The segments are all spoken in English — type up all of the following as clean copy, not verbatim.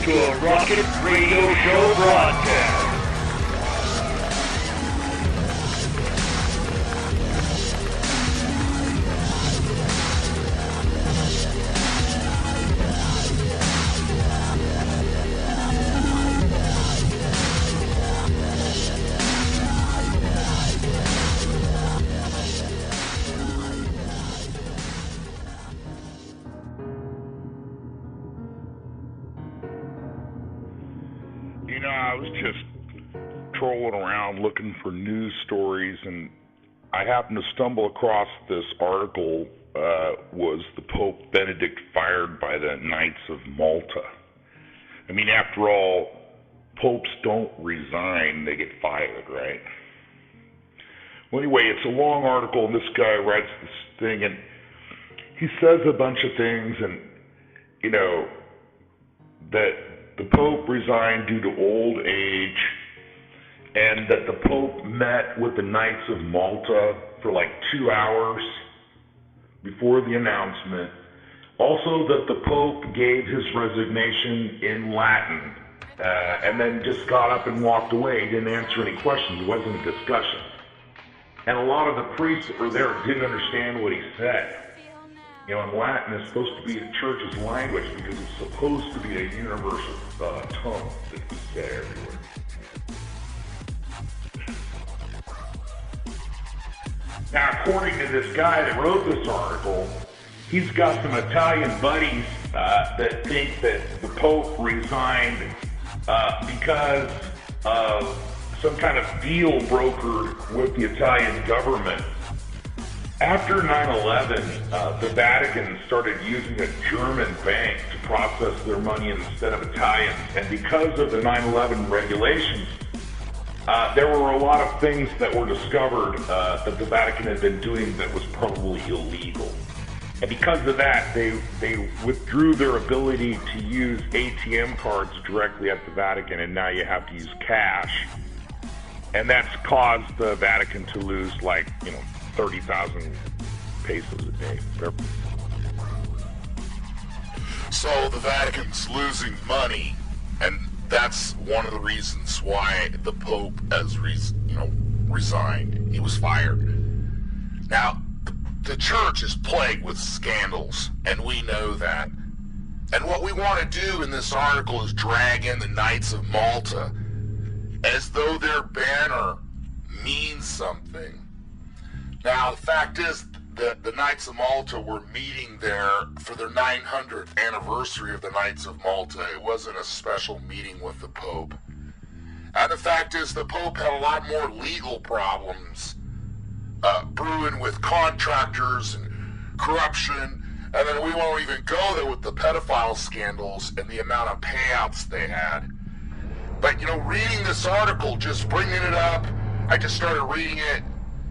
to a rocket radio show broadcast. I was just trolling around looking for news stories, and I happened to stumble across this article, was the Pope Benedict fired by the Knights of Malta. I mean, after all, popes don't resign, they get fired, right? Well, anyway, it's a long article, and this guy writes this thing, and he says a bunch of things, and, that the Pope resigned due to old age, and that the Pope met with the Knights of Malta for like 2 hours before the announcement. Also that the Pope gave his resignation in Latin, and then just got up and walked away. He didn't answer any questions. It wasn't a discussion. And a lot of the priests that were there didn't understand what he said. And Latin is supposed to be the church's language because it's supposed to be a universal tongue that we say everywhere. Now, according to this guy that wrote this article, he's got some Italian buddies that think that the Pope resigned because of some kind of deal brokered with the Italian government. After 9/11, the Vatican started using a German bank to process their money instead of Italians. And because of the 9/11 regulations, there were a lot of things that were discovered that the Vatican had been doing that was probably illegal. And because of that, they withdrew their ability to use ATM cards directly at the Vatican, and now you have to use cash. And that's caused the Vatican to lose 30,000 pesos a day. So the Vatican's losing money, and that's one of the reasons why the Pope has resigned. He was fired. Now, the church is plagued with scandals, and we know that. And what we want to do in this article is drag in the Knights of Malta as though their banner means something. Now, the fact is that the Knights of Malta were meeting there for their 900th anniversary of the Knights of Malta. It wasn't a special meeting with the Pope. And the fact is the Pope had a lot more legal problems brewing with contractors and corruption. And then we won't even go there with the pedophile scandals and the amount of payouts they had. But, reading this article, just bringing it up, I just started reading it.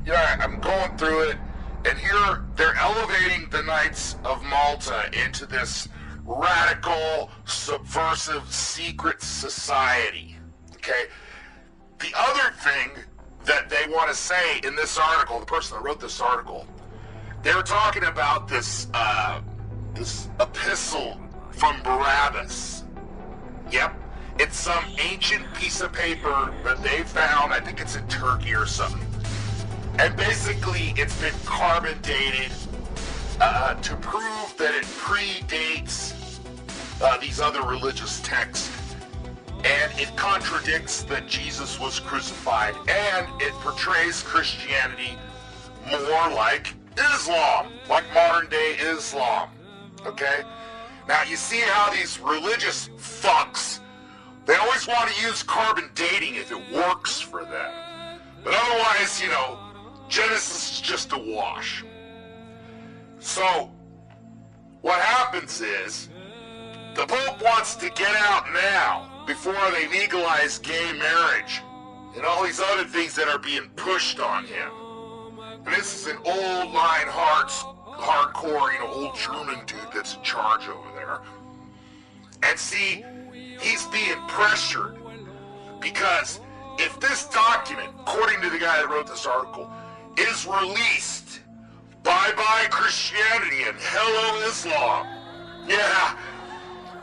I'm going through it, and here they're elevating the Knights of Malta into this radical, subversive, secret society, okay? The other thing that they want to say in this article, the person that wrote this article, they were talking about this epistle from Barabbas. Yep, it's some ancient piece of paper that they found, I think it's in Turkey or something. And basically, it's been carbon dated to prove that it predates these other religious texts. And it contradicts that Jesus was crucified. And it portrays Christianity more like Islam, like modern day Islam. Okay? Now, you see how these religious fucks, they always want to use carbon dating if it works for them. But otherwise, Genesis is just a wash. So, what happens is, the Pope wants to get out now, before they legalize gay marriage, and all these other things that are being pushed on him. And this is an old line hardcore, old German dude that's in charge over there. And see, he's being pressured, because if this document, according to the guy that wrote this article, is released, bye-bye Christianity and hello Islam. Yeah.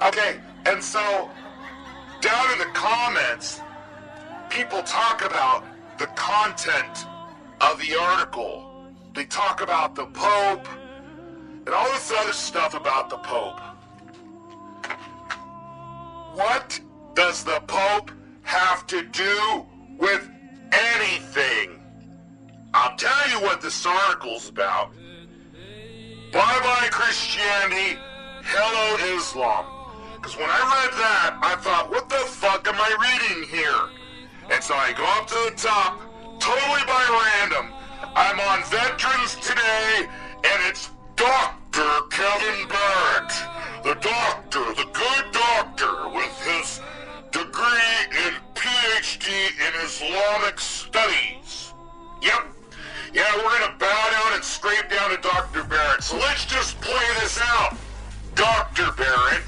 Okay, and so down in the comments, people talk about the content of the article. They talk about the Pope and all this other stuff about the Pope. What does the Pope have to do with anything? I'll tell you what this article's about. Bye-bye Christianity, hello Islam. Because when I read that, I thought, what the fuck am I reading here? And so I go up to the top, totally by random. I'm on Veterans Today, and it's Dr. Kevin Barrett. The doctor, the good doctor, with his degree in PhD in Islamic Studies. Yep. Yeah, we're going to bow down and scrape down to Dr. Barrett. So let's just play this out. Dr. Barrett,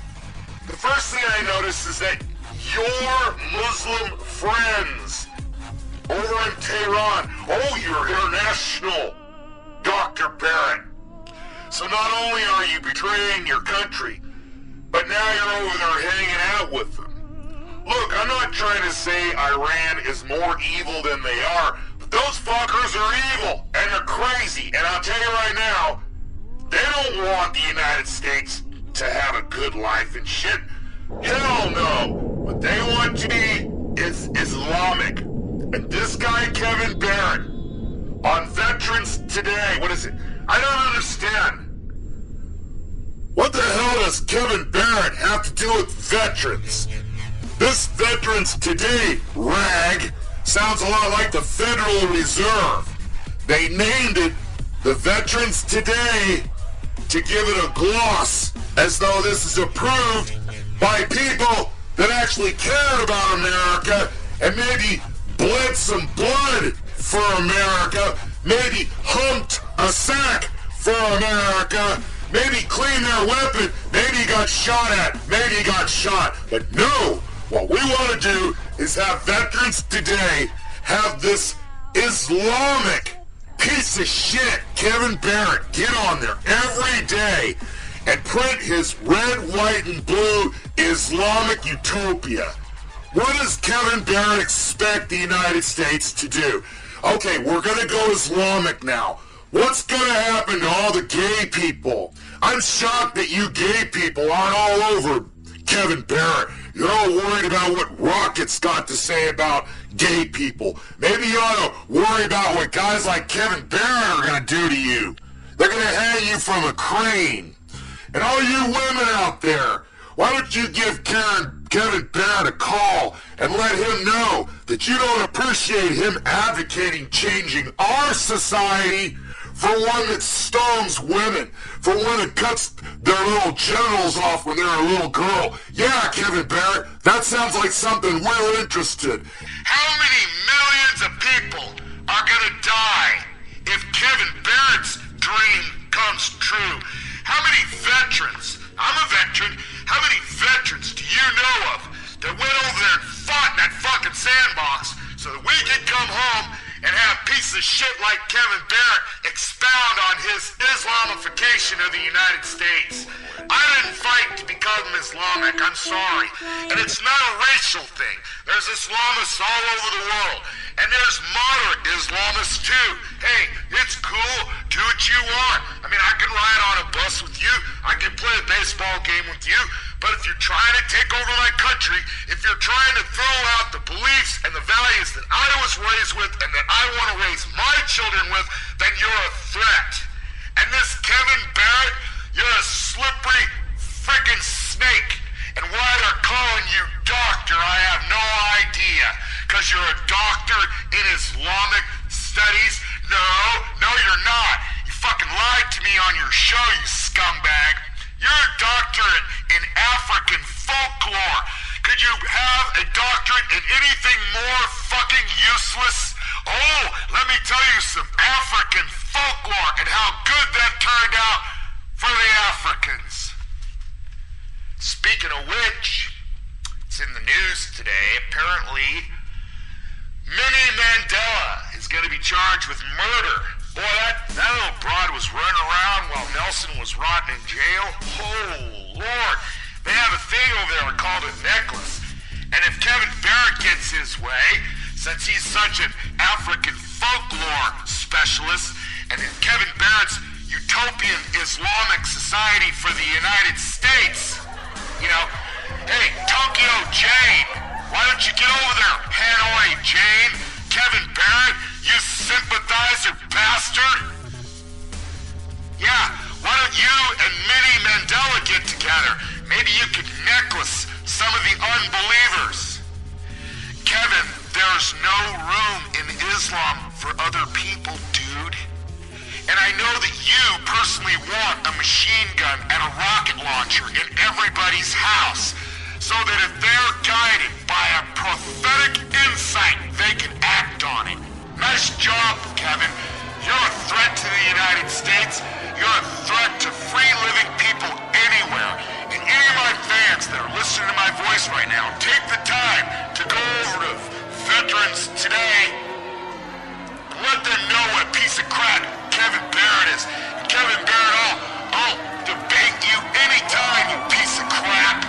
the first thing I notice is that your Muslim friends over in Tehran, oh, you're international, Dr. Barrett. So not only are you betraying your country, but now you're over there hanging out with them. Look, I'm not trying to say Iran is more evil than they are, but those fuckers are evil, and they're crazy, and I'll tell you right now, they don't want the United States to have a good life and shit. Hell no. What they want to be is Islamic. And this guy, Kevin Barrett, on Veterans Today, what is it? I don't understand. What the hell does Kevin Barrett have to do with veterans? This Veterans Today rag sounds a lot like the Federal Reserve. They named it the Veterans Today to give it a gloss, as though this is approved by people that actually cared about America and maybe bled some blood for America, maybe humped a sack for America, maybe cleaned their weapon, maybe got shot at, maybe got shot. But no, what we want to do is have Veterans Today have this Islamic piece of shit, Kevin Barrett, get on there every day and print his red, white, and blue Islamic utopia. What does Kevin Barrett expect the United States to do? Okay, we're gonna go Islamic now. What's gonna happen to all the gay people? I'm shocked that you gay people aren't all over Kevin Barrett. You're all worried about what Rocket's got to say about gay people. Maybe you ought to worry about what guys like Kevin Barrett are gonna do to you. They're gonna hang you from a crane. And all you women out there, why don't you give Kevin Barrett a call and let him know that you don't appreciate him advocating changing our society for one that stones women, for one that cuts their little genitals off when they're a little girl. Yeah, Kevin Barrett, that sounds like something we're interested. How many millions of people are gonna die if Kevin Barrett's dream comes true? How many veterans, I'm a veteran, how many veterans do you know of that went over there and fought in that fucking sandbox so that we could come home and have pieces of shit like Kevin Barrett expound on his Islamification of the United States? I didn't fight to become Islamic, I'm sorry. And it's not a racial thing. There's Islamists all over the world. And there's moderate Islamists too. Hey, it's cool, do what you want. I mean, I can ride on a bus with you, I can play a baseball game with you, but if you're trying to take over my country, if you're trying to throw out the beliefs and the values that I was raised with and that I want to raise my children with, then you're a threat. And this Kevin Barrett, you're a slippery frickin' snake. And why they're calling you doctor, I have no idea. Because you're a doctor in Islamic studies? No, you're not. You fucking lied to me on your show, you scumbag. You're a doctorate in African folklore. Could you have a doctorate in anything more fucking useless? Oh, let me tell you some African folklore and how good that turned out for the Africans. Speaking of which, it's in the news today, apparently Minnie Mandela is going to be charged with murder. Boy, that little broad was running around while Nelson was rotting in jail. Oh, Lord. They have a thing over there called a necklace. And if Kevin Barrett gets his way, since he's such an African folklore specialist, and in Kevin Barrett's utopian Islamic society for the United States, you know, hey, Tokyo Jane, why don't you get over there, Hanoi Jane? Kevin Barrett, you sympathizer bastard! Yeah, why don't you and Minnie Mandela get together? Maybe you could necklace some of the unbelievers. Kevin, there's no room in Islam for other people, dude. And I know that you personally want a machine gun and a rocket launcher in everybody's house, so that if they're guided by a prophetic insight, they can act on it. Nice job, Kevin. You're a threat to the United States. You're a threat to free-living people anywhere. And any of my fans that are listening to my voice right now, take the time to go over to Veterans Today and let them know what a piece of crap Kevin Barrett is. And Kevin Barrett, I'll debate you anytime, you piece of crap.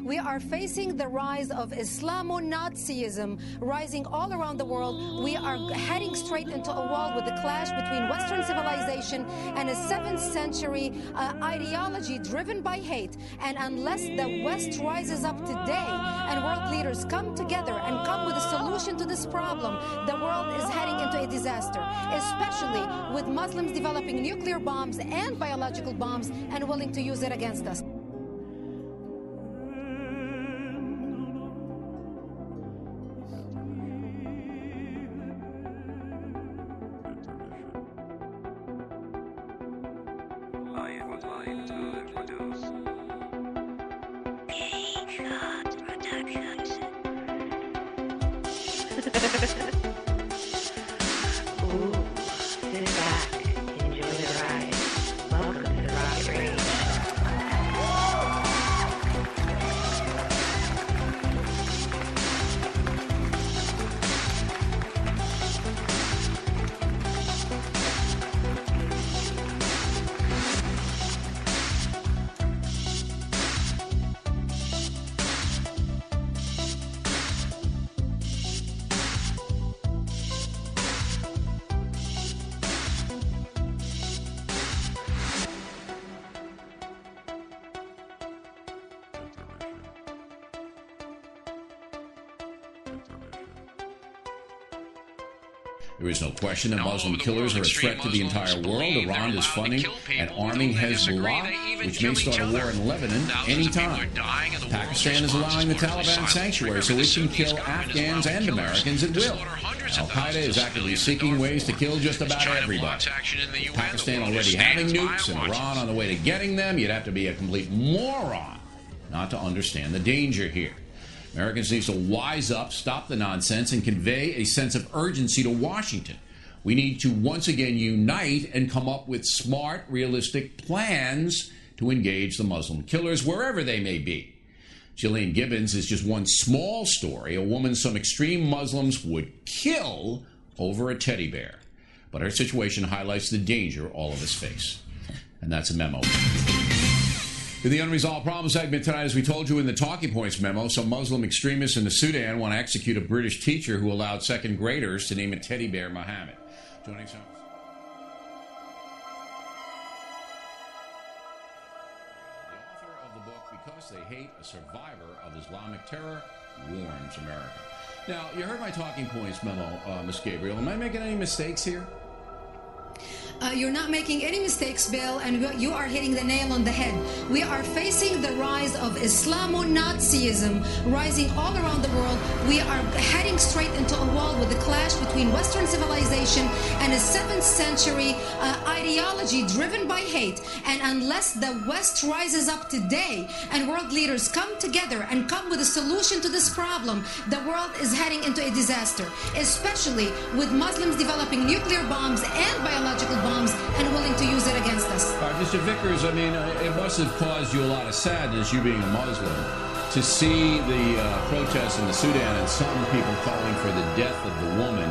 We are facing the rise of Islamo-Nazism rising all around the world. We are heading straight into a wall with the clash between Western civilization and a 7th century ideology driven by hate. And unless the West rises up today and world leaders come together and come with a solution to this problem, the world is heading into a disaster, especially with Muslims developing nuclear bombs and biological bombs and willing to use it against us. Ooh, sit back, enjoy the ride. Welcome to the Rocket Range. There is no question that Muslim killers are a threat to the entire world. Iran is funding and arming Hezbollah, which may start a war in Lebanon anytime. Pakistan is allowing the Taliban sanctuary so it can kill Afghans and Americans at will. Al-Qaeda is actively seeking ways to kill just about everybody. With Pakistan already having nukes and Iran on the way to getting them, you'd have to be a complete moron not to understand the danger here. Americans need to wise up, stop the nonsense, and convey a sense of urgency to Washington. We need to once again unite and come up with smart, realistic plans to engage the Muslim killers wherever they may be. Jillian Gibbons is just one small story, a woman some extreme Muslims would kill over a teddy bear. But her situation highlights the danger all of us face. And that's a memo. In the Unresolved Problem segment tonight, as we told you in the Talking Points memo, some Muslim extremists in the Sudan want to execute a British teacher who allowed second graders to name a teddy bear Muhammad. Joining us. The author of the book, Because They Hate, a Survivor of Islamic Terror, warns America. Now, you heard my Talking Points memo, Ms. Gabriel. Am I making any mistakes here? You're not making any mistakes, Bill, and you are hitting the nail on the head. We are facing the rise of Islamo-Nazism rising all around the world. We are heading straight into a wall with the clash between Western civilization and a 7th century ideology driven by hate. And unless the West rises up today and world leaders come together and come with a solution to this problem, the world is heading into a disaster, especially with Muslims developing nuclear bombs and biological bombs bombs and willing to use it against us. All right, Mr. Vickers, I mean, it must have caused you a lot of sadness, you being a Muslim, to see the protests in the Sudan and some people calling for the death of the woman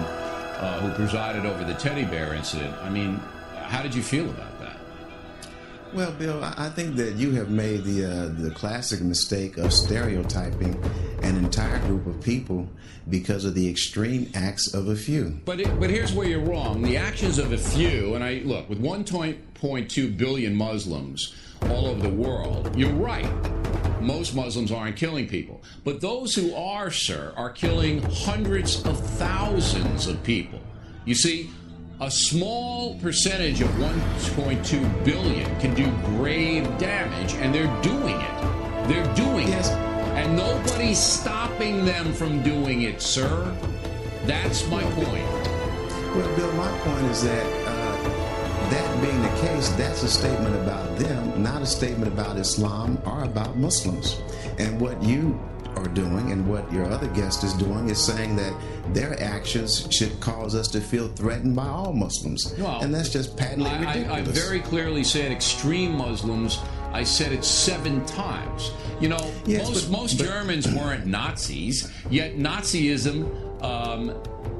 who presided over the teddy bear incident. I mean, how did you feel about that? Well, Bill, I think that you have made the classic mistake of stereotyping an entire group of people because of the extreme acts of a few. But here's where you're wrong. The actions of a few, and look, with 1.2 billion Muslims all over the world, you're right. Most Muslims aren't killing people. But those who are, sir, are killing hundreds of thousands of people. You see, a small percentage of 1.2 billion can do grave damage, and they're doing it. They're doing it. And nobody's stopping them from doing it, sir. That's my point. Well, Bill, my point is that that being the case, that's a statement about them, not a statement about Islam or about Muslims. And what you are doing and what your other guest is doing is saying that their actions should cause us to feel threatened by all Muslims. Well, and that's just patently ridiculous. I very clearly said extreme Muslims. I said it 7 times. You know, yes, most Germans weren't Nazis, yet Nazism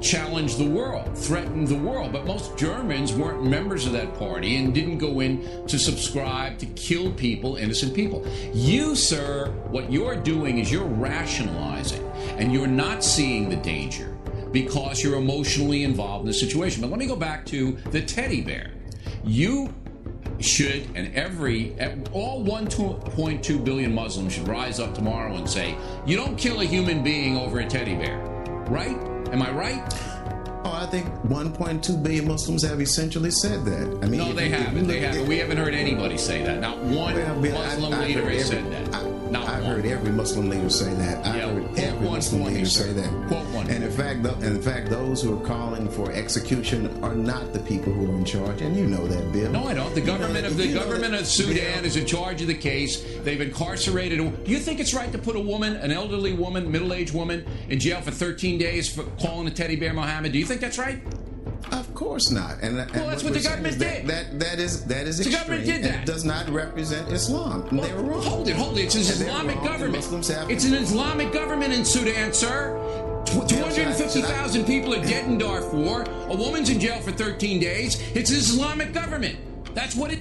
challenged the world, threatened the world. But most Germans weren't members of that party and didn't go in to subscribe to kill people, innocent people. You, sir, what you're doing is you're rationalizing, and you're not seeing the danger because you're emotionally involved in the situation. But let me go back to the teddy bear. You should, and all 1.2 billion Muslims should rise up tomorrow and say, you don't kill a human being over a teddy bear, right? Am I right? Oh, I think 1.2 billion Muslims have essentially said that. I mean, no, they haven't. They haven't. We haven't heard anybody say that. Not one Muslim leader has said that. I've heard every Muslim leader say that. I've heard every Muslim leader say that. Quote one. And in fact, those who are calling for execution are not the people who are in charge, and you know that, Bill. No, I don't. The government of Sudan is in charge of the case. They've incarcerated. Do you think it's right to put a woman, an elderly woman, middle-aged woman, in jail for 13 days for calling a teddy bear Mohammed? Do you think that's right? Of course not. And that's what the government did. That is extreme. The government did that. It does not represent Islam. Well, they were wrong. Hold it. It's an Islamic government. It's an Islamic government in Sudan, sir. 250,000 people are dead in Darfur. A woman's in jail for 13 days. It's an Islamic government. That's what it...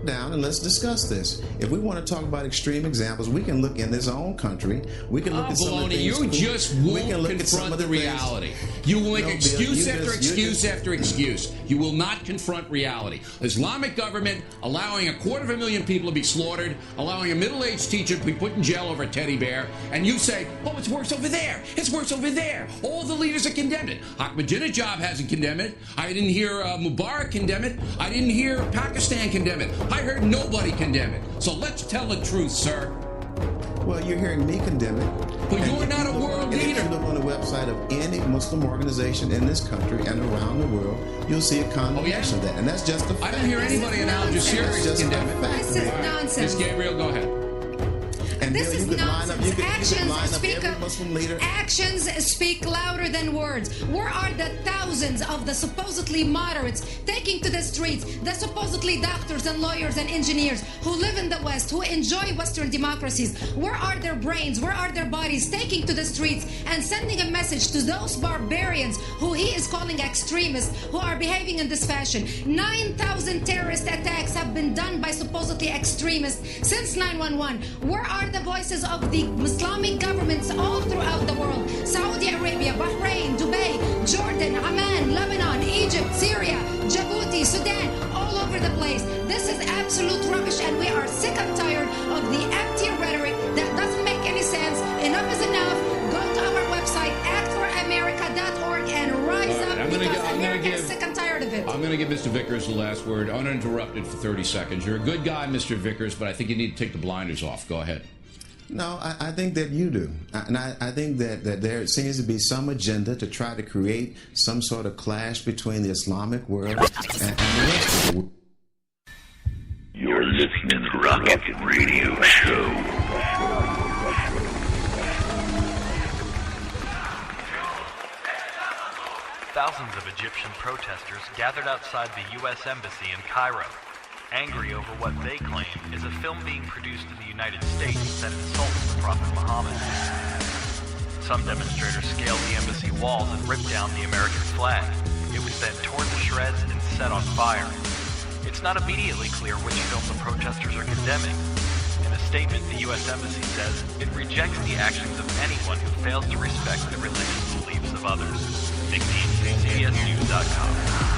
Down and let's discuss this. If we want to talk about extreme examples, we can look in this own country. We can look at some of the things. You just won't confront the reality. You will make excuse after excuse after excuse. You will not confront reality. Islamic government allowing 250,000 people to be slaughtered, allowing a middle-aged teacher to be put in jail over a teddy bear, and you say, oh, it's worse over there. It's worse over there. All the leaders have condemned it. Ahmadinejad hasn't condemned it. I didn't hear Mubarak condemn it. I didn't hear Pakistan condemn it. I heard nobody condemn it. So let's tell the truth, sir. Well, you're hearing me condemn it. But you're not a world leader. If you look on the website of any Muslim organization in this country and around the world, you'll see a condemnation of that. And that's just a fact. I didn't hear anybody in Al Jazeera condemn it. This is nonsense. Ms. Gabriel, go ahead. And this Bill, is nonsense. Actions speak louder than words. Where are the thousands of the supposedly moderates taking to the streets, the supposedly doctors and lawyers and engineers who live in the West, who enjoy Western democracies? Where are their brains? Where are their bodies taking to the streets and sending a message to those barbarians who he is calling extremists, who are behaving in this fashion? 9,000 terrorist attacks have been done by supposedly extremists since 9/11. Where are the voices of the Islamic governments all throughout the world? Saudi Arabia, Bahrain, Dubai, Jordan, Amman, Lebanon, Egypt, Syria, Djibouti, Sudan, all over the place. This is absolute rubbish, and we are sick and tired of the empty rhetoric that doesn't make any sense. Enough is enough. Go to our website, actforamerica.org, and rise up, because America is sick and tired of it. I'm going to give Mr. Vickers the last word, uninterrupted for 30 seconds. You're a good guy, Mr. Vickers, but I think you need to take the blinders off. Go ahead. No, I think that you do. And I think that there seems to be some agenda to try to create some sort of clash between the Islamic world and the rest of the world. You're listening to the Rocket Radio Show. Thousands of Egyptian protesters gathered outside the U.S. Embassy in Cairo, angry over what they claim is a film being produced in the United States that insults the Prophet Muhammad. Some demonstrators scaled the embassy walls and ripped down the American flag. It was then torn to shreds and set on fire. It's not immediately clear which film the protesters are condemning. In a statement, the U.S. Embassy says it rejects the actions of anyone who fails to respect the religious beliefs of others. Nick Dean, CBSNews.com.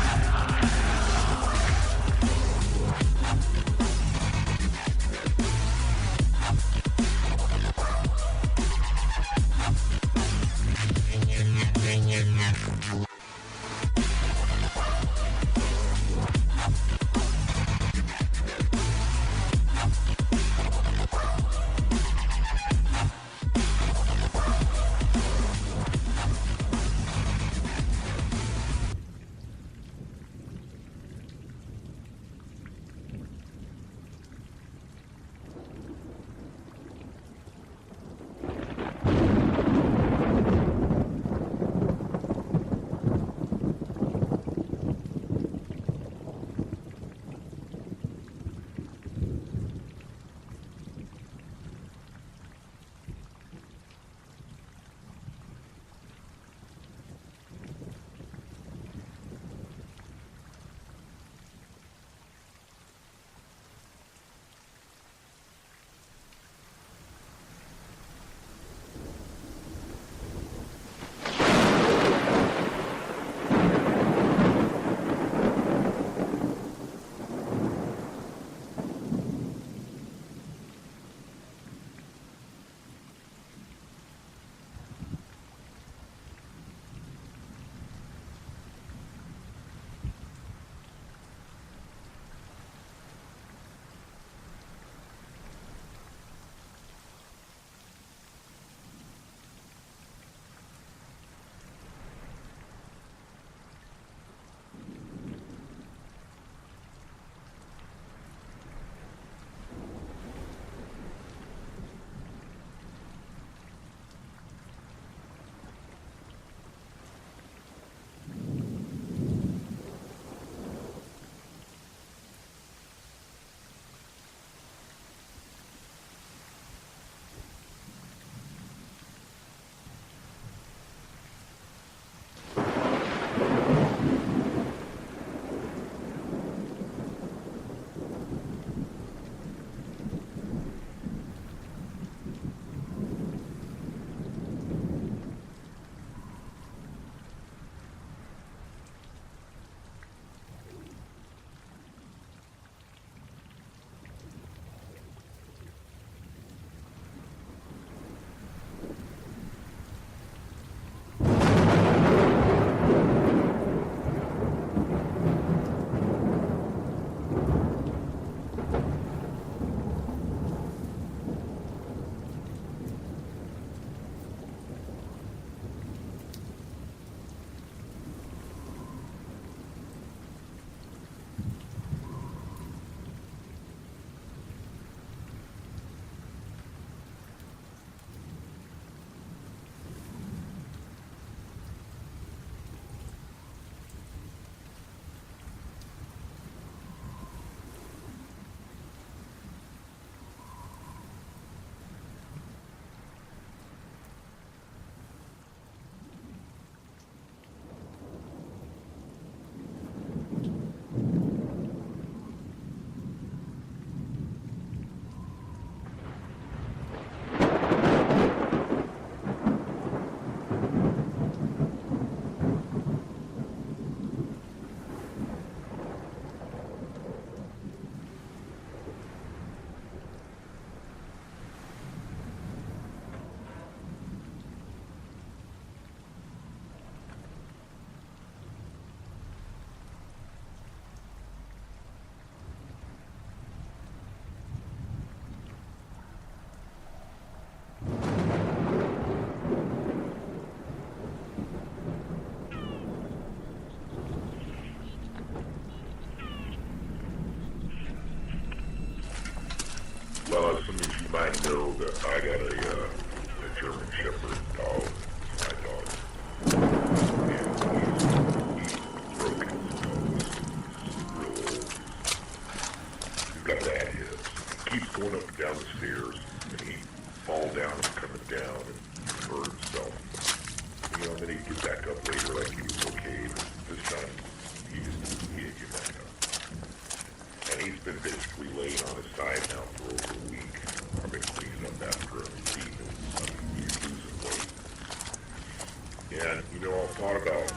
And, I thought about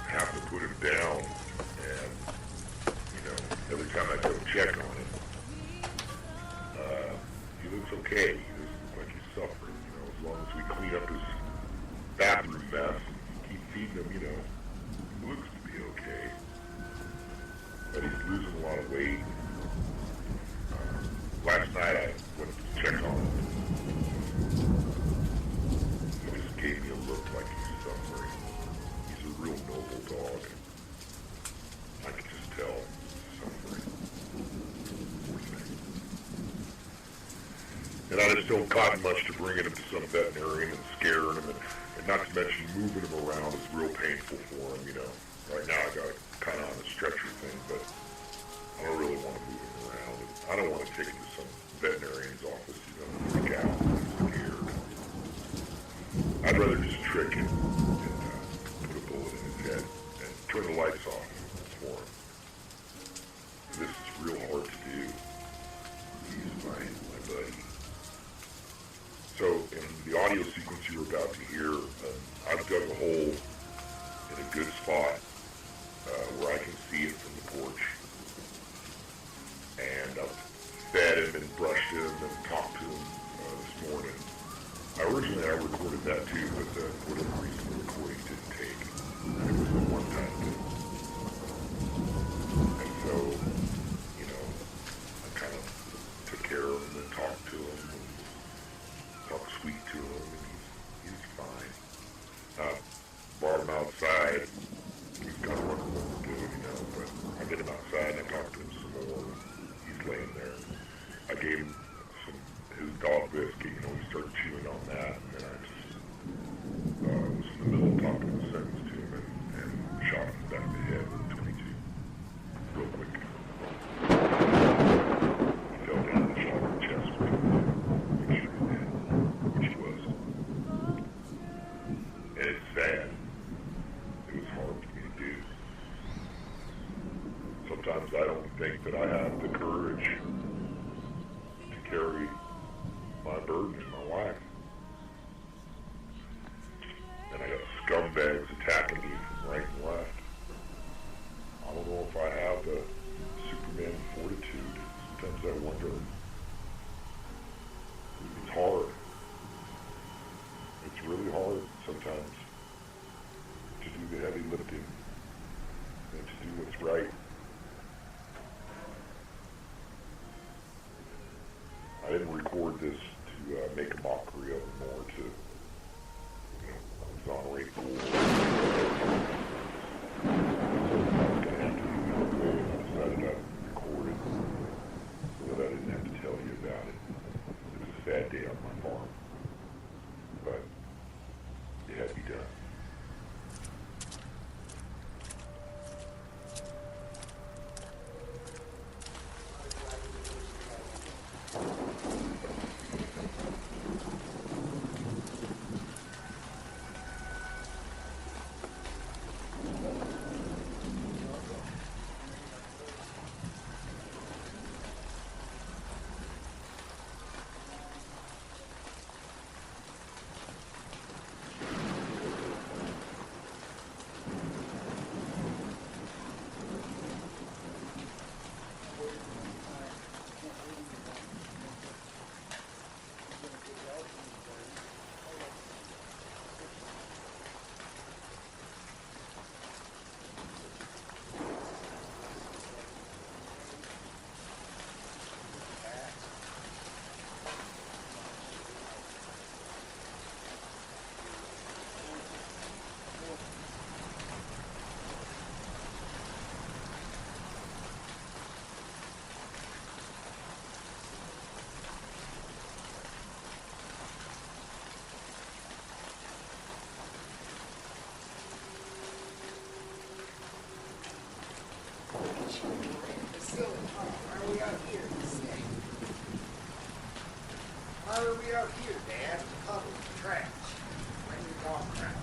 having to put him down, and, every time I go check on him, he looks okay. He doesn't look like he's suffering, as long as we clean up his bathroom mess and keep feeding him, he looks to be okay. But he's losing a lot of weight. Last night I went to check on him. He just gave me a look like he's suffering. He's a real noble dog. I could just tell he's suffering. Poor thing. And I just don't cotton much to bringing him to some veterinarian and scaring him, and not to mention moving him around is real painful for him, Right now I got it kind of on a stretcher thing, but I don't really want to move him around. And I don't want to take him to some veterinarian's office, freak out, he's scared. I'd rather just trick him and put a bullet in his head and turn the lights off for him. This is real hard to do. He's my buddy. So in the audio sequence you were about to hear, I've dug a hole in a good spot where I can see it from the porch. And I've fed him and brushed him and talked to him this morning. Originally I recorded that too, but for whatever reason the recording didn't take. It was a one-time thing. And so, I kind of took care of him and talked to him and talked sweet to him, and he's fine. Brought him outside. He's kind of wondering what we're doing, but I get him outside and I talked to him some more. He's laying there. I gave him his dog biscuit, he started chewing on that, and then I just was in the middle of talking a sentence to him and shot him in the back of the head with a 22. Real quick. He fell down and shot him in the chest with a 22. Make sure he's dead, which he was. And it's sad. It was hard for me to do. Sometimes I don't think that I have the courage to carry my burden in my life. And I got scumbags attacking me from right and left. I don't know if I have the Superman fortitude. Sometimes I wonder. It's hard. It's really hard sometimes to do the heavy lifting and to do what's right. I didn't record this to make a mockery of him or to, exonerate the war. I was going to have to do it anyway, and I decided I'd record it so that I didn't have to tell you about it. It was a sad day on my farm, but it had to be done. Why are we out here, Dad? Puddle, trash. Bring your dog crap.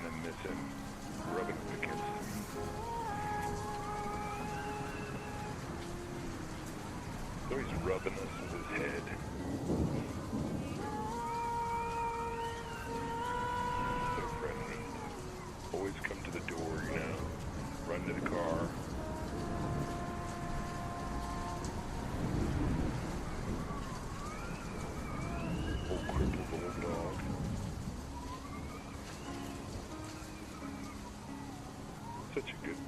kind of miss him rubbing against him. So he's rubbing us with his head. So friendly. Always come to the door, you know. Run to the car. Old crippled old dog. Such a good one.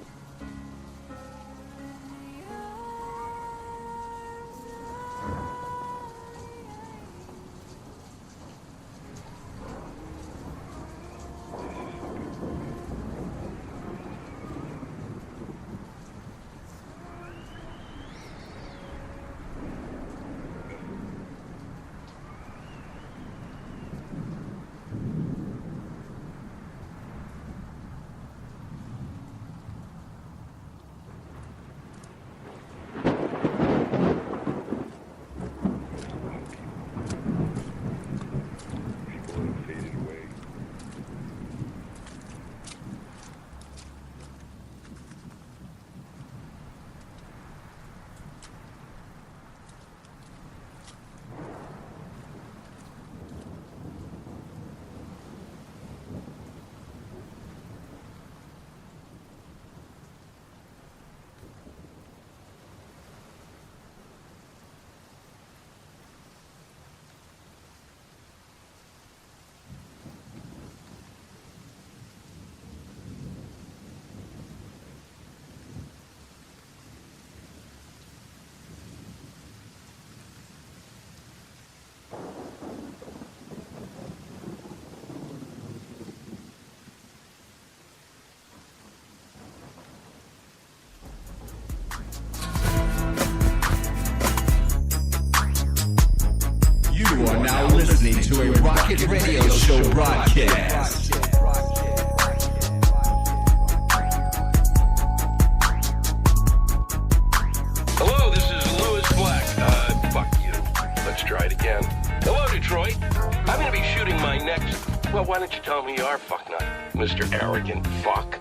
You are now listening to a Rocket Radio Show broadcast. Hello, this is Louis Black. Fuck you. Let's try it again. Hello, Detroit. I'm gonna be shooting my next... Well, why don't you tell me you are fucknut, Mr. Arrogant Fuck?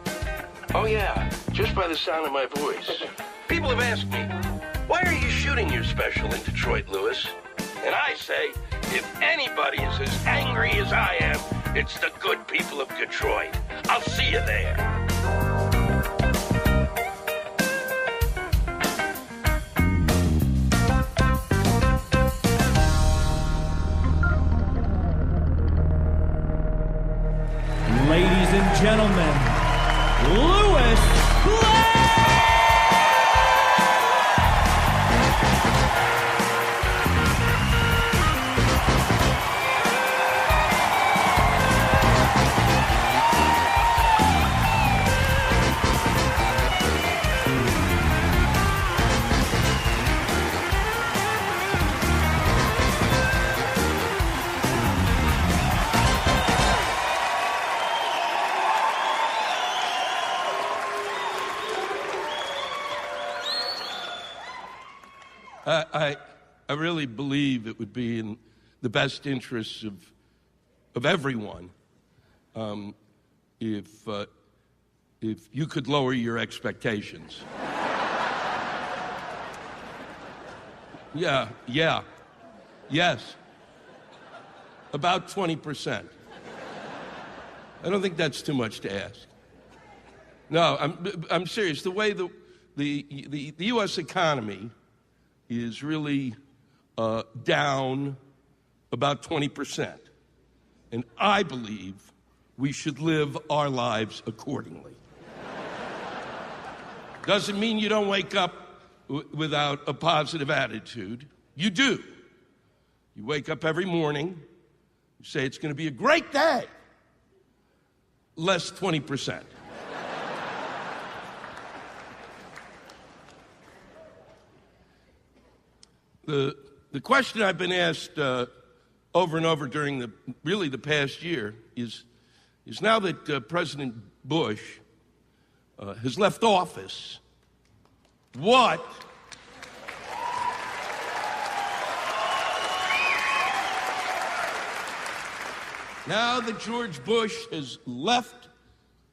Oh, yeah, just by the sound of my voice. People have asked me, why are you shooting your special in Detroit, Louis? And I say, if anybody is as angry as I am, it's the good people of Detroit. I'll see you there. Ladies and gentlemen, Louis Black! I really believe it would be in the best interests of everyone if you could lower your expectations. Yes. About 20%. I don't think that's too much to ask. No, I'm serious. The way the U.S. economy is really down about 20%. And I believe we should live our lives accordingly. Doesn't mean you don't wake up without a positive attitude. You do. You wake up every morning, you say it's going to be a great day. Less 20%. The question I've been asked over and over during the past year is now that President Bush has left office, what now that George Bush has left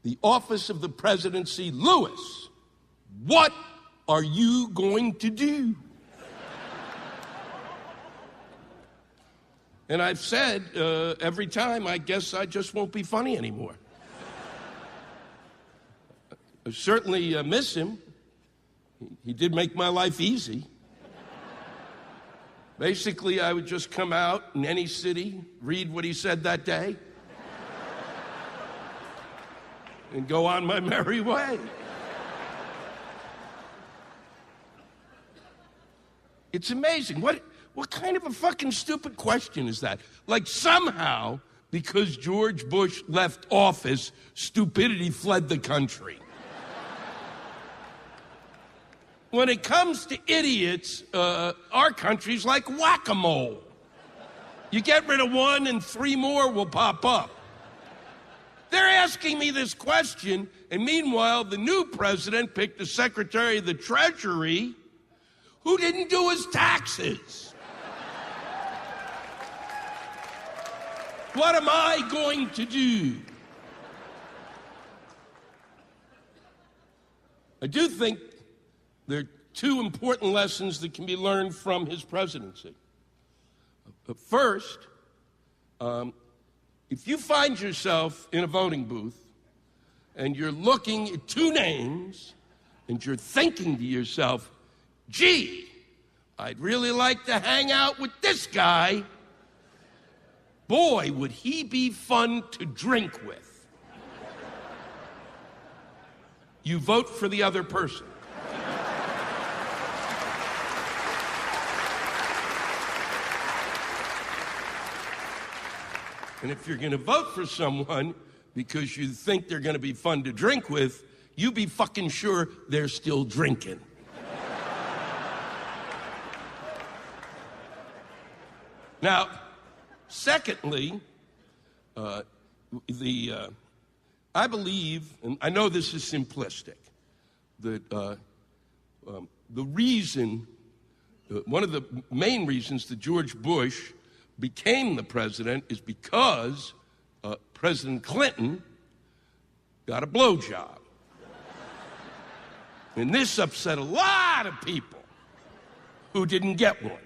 the office of the presidency, Lewis, what are you going to do? And I've said every time, I guess I just won't be funny anymore. I certainly miss him. He did make my life easy. Basically, I would just come out in any city, read what he said that day, and go on my merry way. It's amazing. What kind of a fucking stupid question is that? Like somehow, because George Bush left office, stupidity fled the country. When it comes to idiots, our country's like whack-a-mole. You get rid of one and three more will pop up. They're asking me this question, and meanwhile, the new president picked the Secretary of the Treasury who didn't do his taxes. What am I going to do? I do think there are two important lessons that can be learned from his presidency. First, if you find yourself in a voting booth and you're looking at two names and you're thinking to yourself, gee, I'd really like to hang out with this guy. Boy, would he be fun to drink with. You vote for the other person. And if you're going to vote for someone because you think they're going to be fun to drink with, you be fucking sure they're still drinking. Now, secondly, I believe, and I know this is simplistic, that the reason, one of the main reasons that George Bush became the president is because President Clinton got a blowjob. And this upset a lot of people who didn't get one.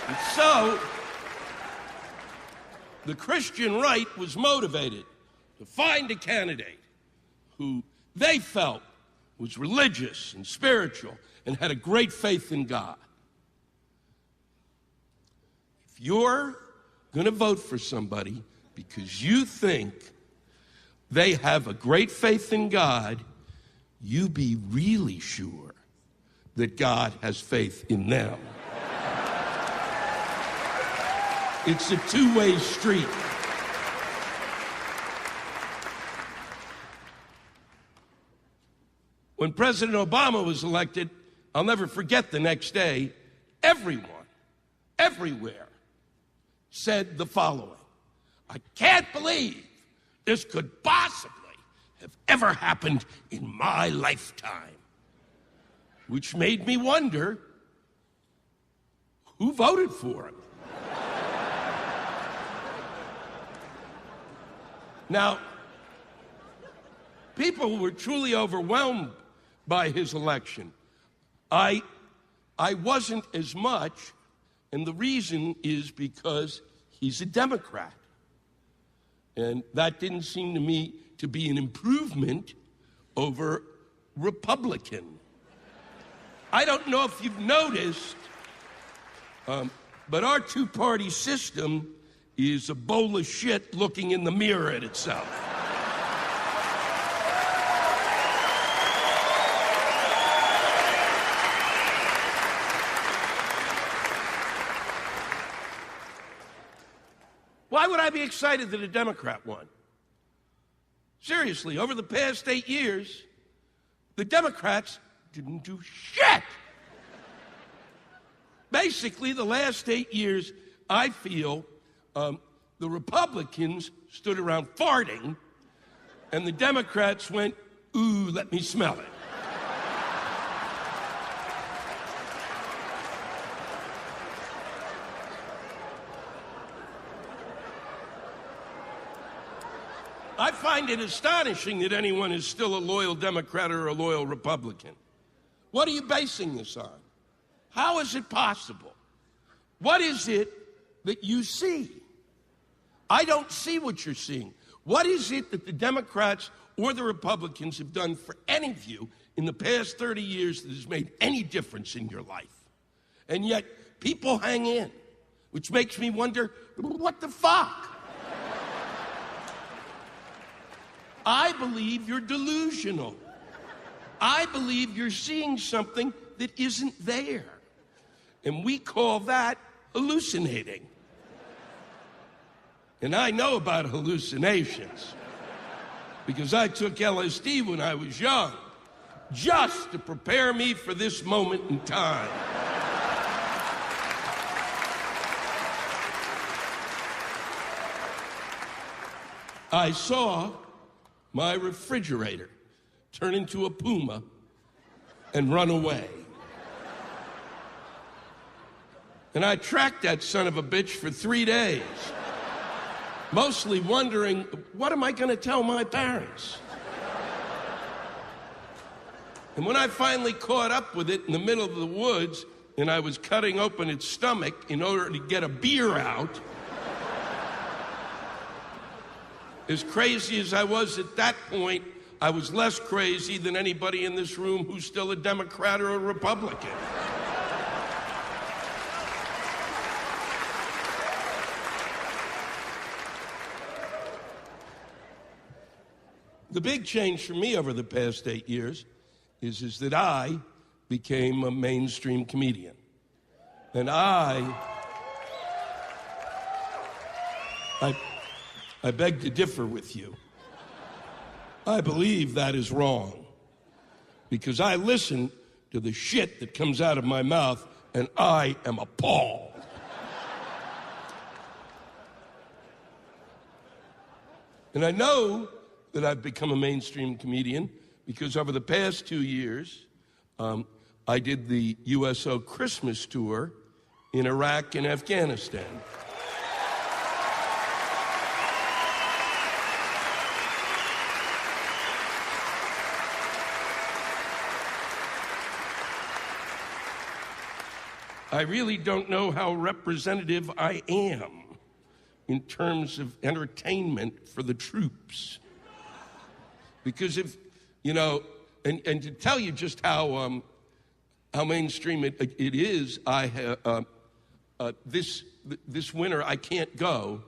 And so, the Christian right was motivated to find a candidate who they felt was religious and spiritual and had a great faith in God. If you're going to vote for somebody because you think they have a great faith in God, you be really sure that God has faith in them. It's a two-way street. When President Obama was elected, I'll never forget the next day, everyone, everywhere, said the following: I can't believe this could possibly have ever happened in my lifetime. Which made me wonder, who voted for him? Now, people were truly overwhelmed by his election. I wasn't as much, and the reason is because he's a Democrat. And that didn't seem to me to be an improvement over Republican. I don't know if you've noticed, but our two-party system is a bowl of shit looking in the mirror at itself. Why would I be excited that a Democrat won? Seriously, over the past 8 years, the Democrats didn't do shit. Basically, the last 8 years, I feel the Republicans stood around farting, and the Democrats went, ooh, let me smell it. I find it astonishing that anyone is still a loyal Democrat or a loyal Republican. What are you basing this on? How is it possible? What is it that you see? I don't see what you're seeing. What is it that the Democrats or the Republicans have done for any of you in the past 30 years that has made any difference in your life? And yet, people hang in, which makes me wonder, what the fuck? I believe you're delusional. I believe you're seeing something that isn't there. And we call that hallucinating. And I know about hallucinations because I took LSD when I was young, just to prepare me for this moment in time. I saw my refrigerator turn into a puma and run away. And I tracked that son of a bitch for 3 days, mostly wondering, what am I going to tell my parents? And when I finally caught up with it in the middle of the woods, and I was cutting open its stomach in order to get a beer out, as crazy as I was at that point, I was less crazy than anybody in this room who's still a Democrat or a Republican. The big change for me over the past 8 years is that I became a mainstream comedian. And I beg to differ with you. I believe that is wrong. Because I listen to the shit that comes out of my mouth, and I am appalled. And I know that I've become a mainstream comedian because over the past 2 years, I did the USO Christmas tour in Iraq and Afghanistan. I really don't know how representative I am in terms of entertainment for the troops. Because if, you know, and to tell you just how mainstream it is, this winter I can't go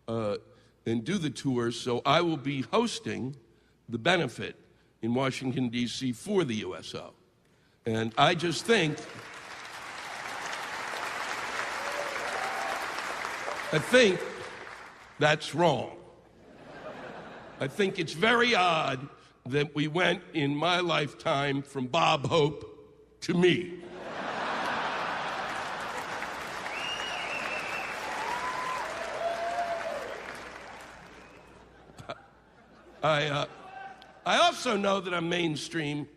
and do the tour, so I will be hosting the benefit in Washington, D.C. for the USO. And I just think, that's wrong. I think it's very odd that we went in my lifetime from Bob Hope to me. I also know that I'm mainstream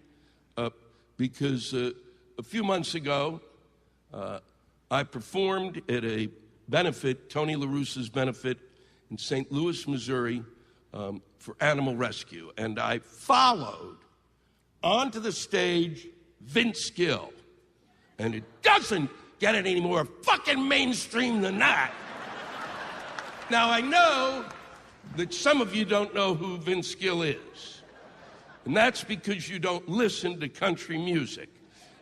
because a few months ago I performed at a benefit, Tony La Russa's benefit in St. Louis, Missouri, for animal rescue. And I followed onto the stage Vince Gill. And it doesn't get any more fucking mainstream than that. Now, I know that some of you don't know who Vince Gill is. And that's because you don't listen to country music.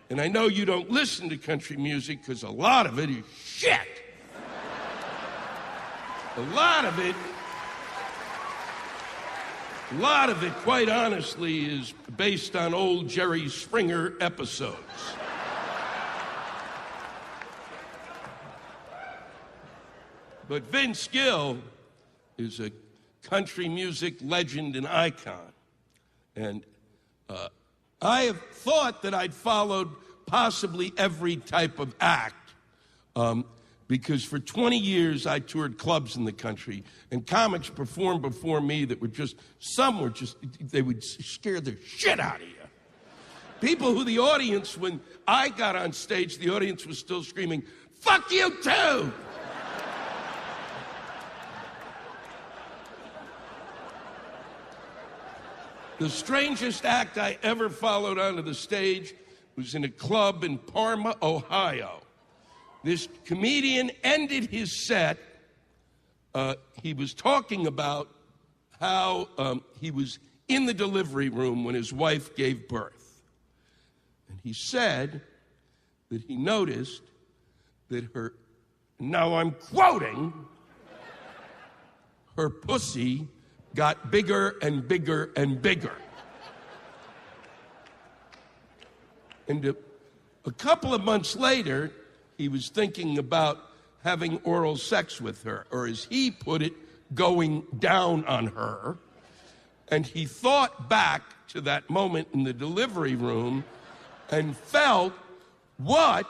And I know you don't listen to country music because a lot of it is shit. A lot of it, quite honestly, is based on old Jerry Springer episodes. But Vince Gill is a country music legend and icon. And I have thought that I'd followed possibly every type of act because for 20 years I toured clubs in the country, and comics performed before me that were just, some were just, they would scare the shit out of you. People who the audience, when I got on stage, the audience was still screaming, "Fuck you too!" The strangest act I ever followed onto the stage was in a club in Parma, Ohio. This comedian ended his set. He was talking about how he was in the delivery room when his wife gave birth. And he said that he noticed that her, now I'm quoting, her pussy got bigger and bigger and bigger. And a couple of months later, he was thinking about having oral sex with her, or as he put it, going down on her. And he thought back to that moment in the delivery room and felt, what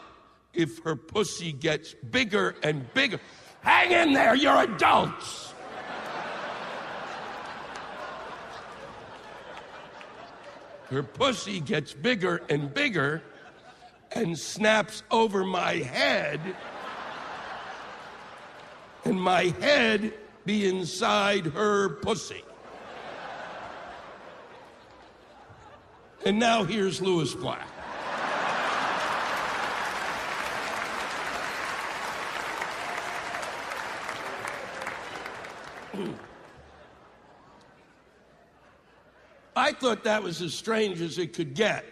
if her pussy gets bigger and bigger? Hang in there, you're adults! Her pussy gets bigger and bigger and snaps over my head, and my head be inside her pussy. And now here's Louis Black. I thought that was as strange as it could get.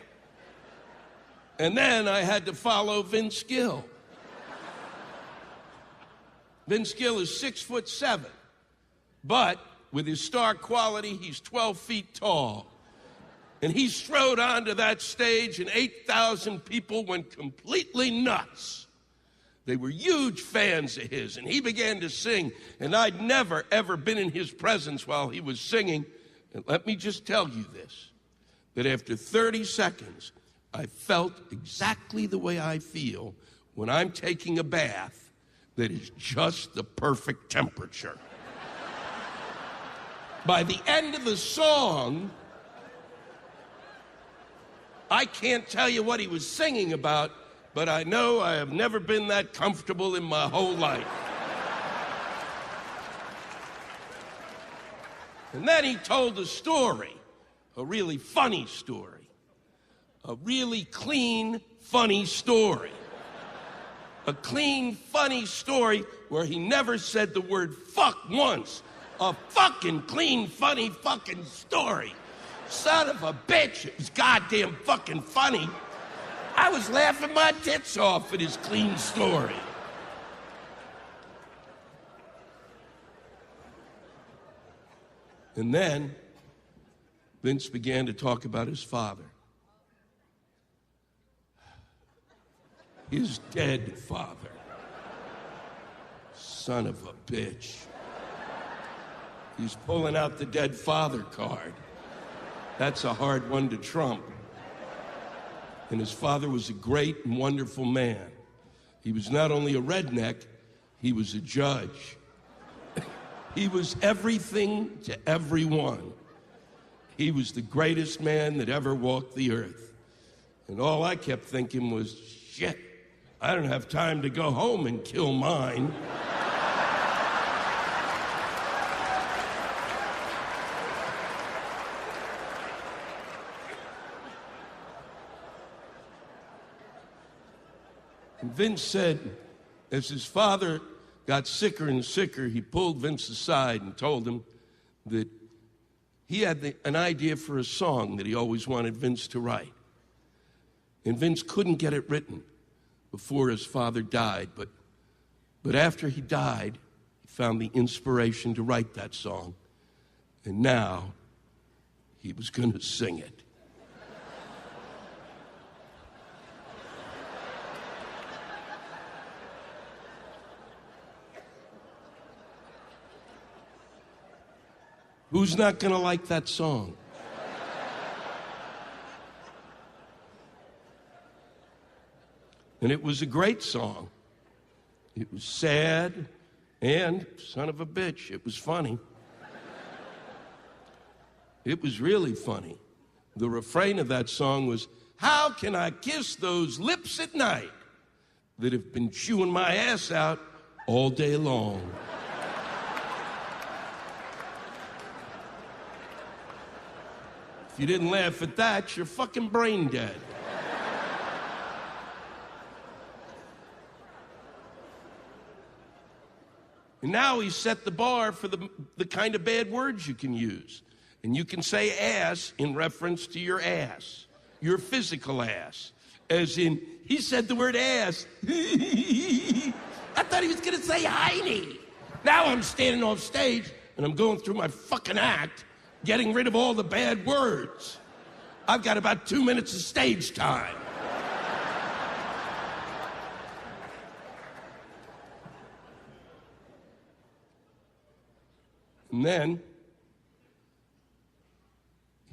And then I had to follow Vince Gill. Vince Gill is 6'7", but with his star quality, he's 12 feet tall. And he strode onto that stage, and 8,000 people went completely nuts. They were huge fans of his, and he began to sing, and I'd never, ever been in his presence while he was singing. And let me just tell you this, that after 30 seconds, I felt exactly the way I feel when I'm taking a bath that is just the perfect temperature. By the end of the song, I can't tell you what he was singing about, but I know I have never been that comfortable in my whole life. And then he told a story, a really funny story, a really clean, funny story. A clean, funny story where he never said the word fuck once. A fucking clean, funny fucking story. Son of a bitch, it was goddamn fucking funny. I was laughing my tits off at his clean story. And then Vince began to talk about his father. His dead father. Son of a bitch. He's pulling out the dead father card. That's a hard one to trump. And his father was a great and wonderful man. He was not only a redneck, he was a judge. He was everything to everyone. He was the greatest man that ever walked the earth. And all I kept thinking was, shit, I don't have time to go home and kill mine. And Vince said, as his father got sicker and sicker, he pulled Vince aside and told him that he had an idea for a song that he always wanted Vince to write. And Vince couldn't get it written before his father died, but after he died, he found the inspiration to write that song. And now he was going to sing it. Who's not going to like that song? And it was a great song. It was sad and, son of a bitch, it was funny. It was really funny. The refrain of that song was, how can I kiss those lips at night that have been chewing my ass out all day long? If If you didn't laugh at that, you're fucking brain dead. And now he's set the bar for the kind of bad words you can use. And you can say ass in reference to your ass, your physical ass. As in, he said the word ass. I thought he was going to say hiney. Now I'm standing off stage and I'm going through my fucking act, getting rid of all the bad words. I've got about 2 minutes of stage time. And then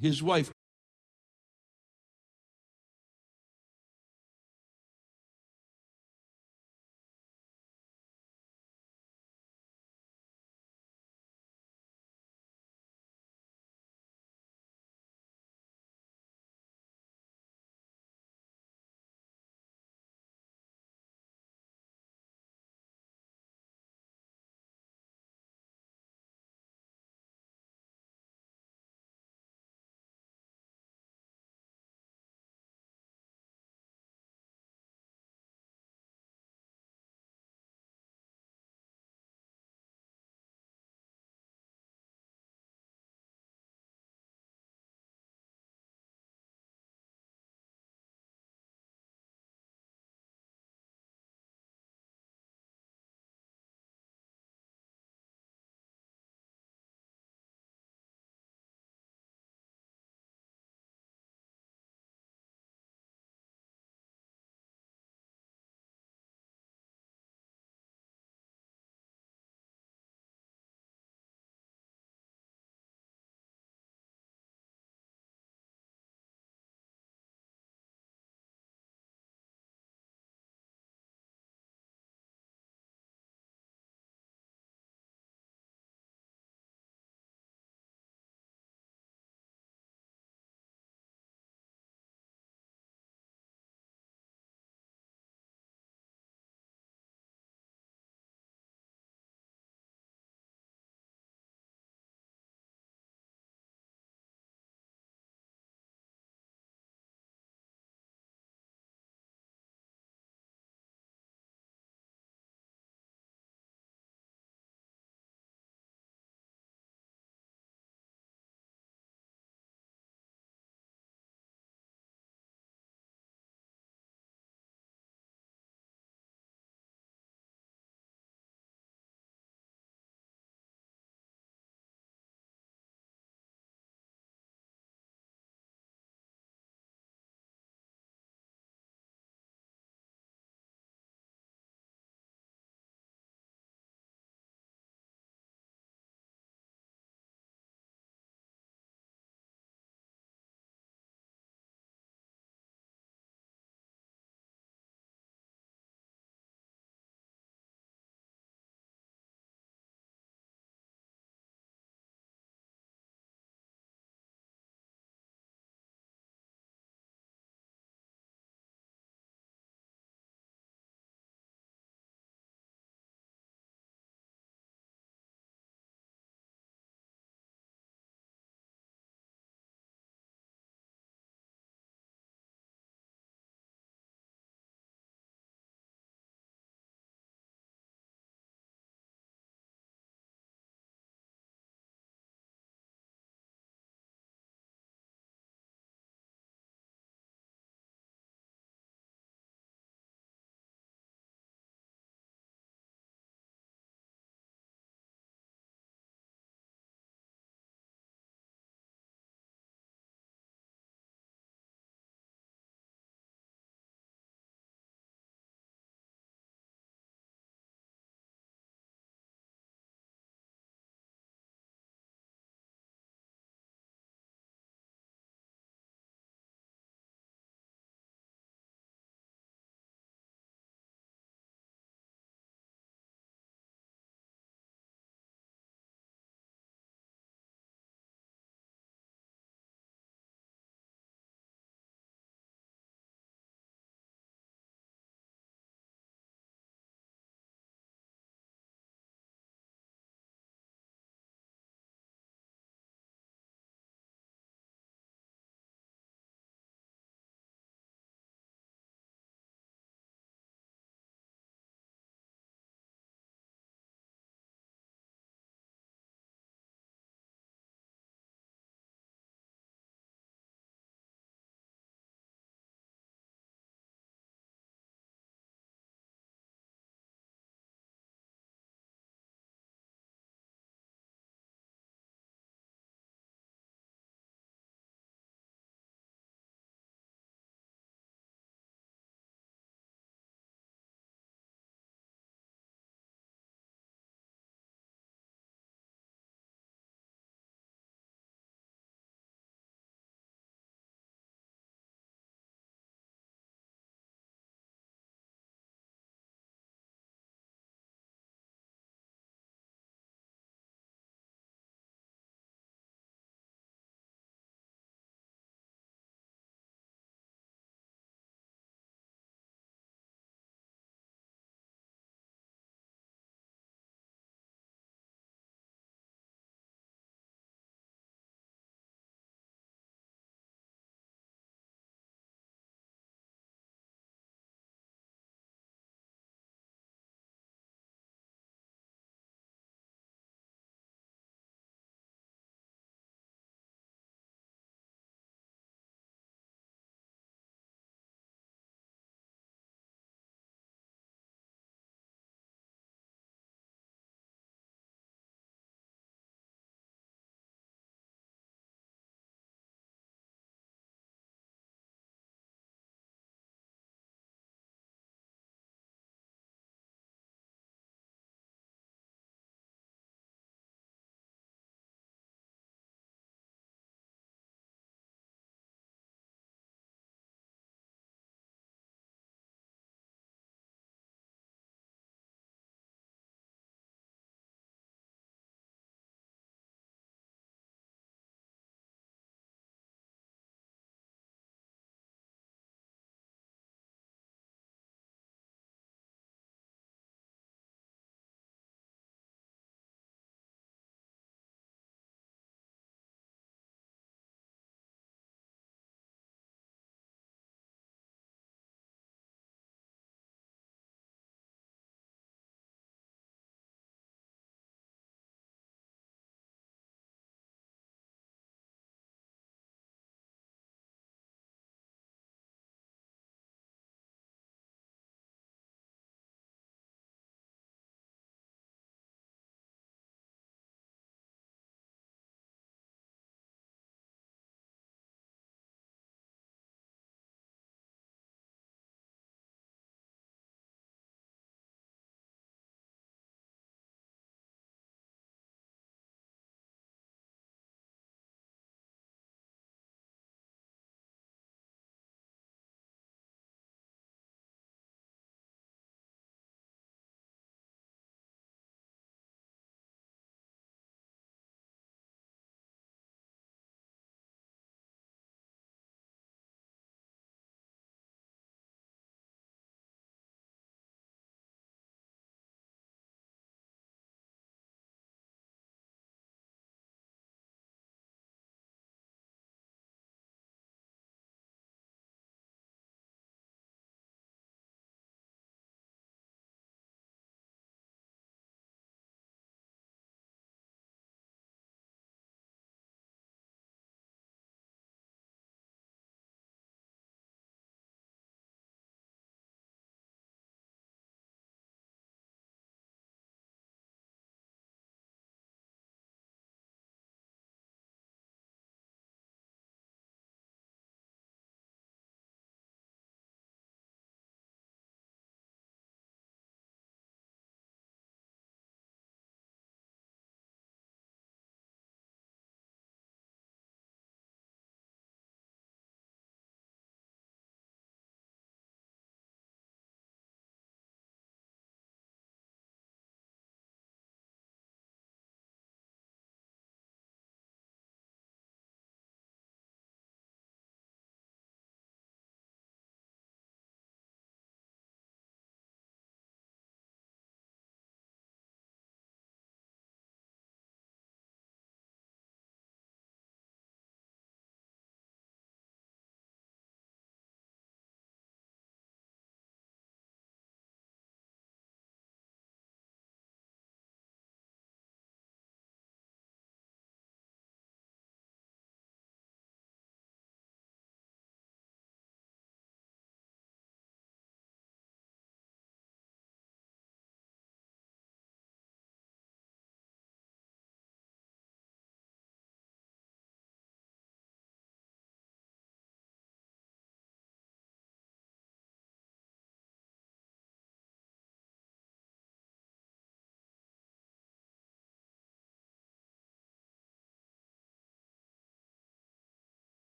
his wife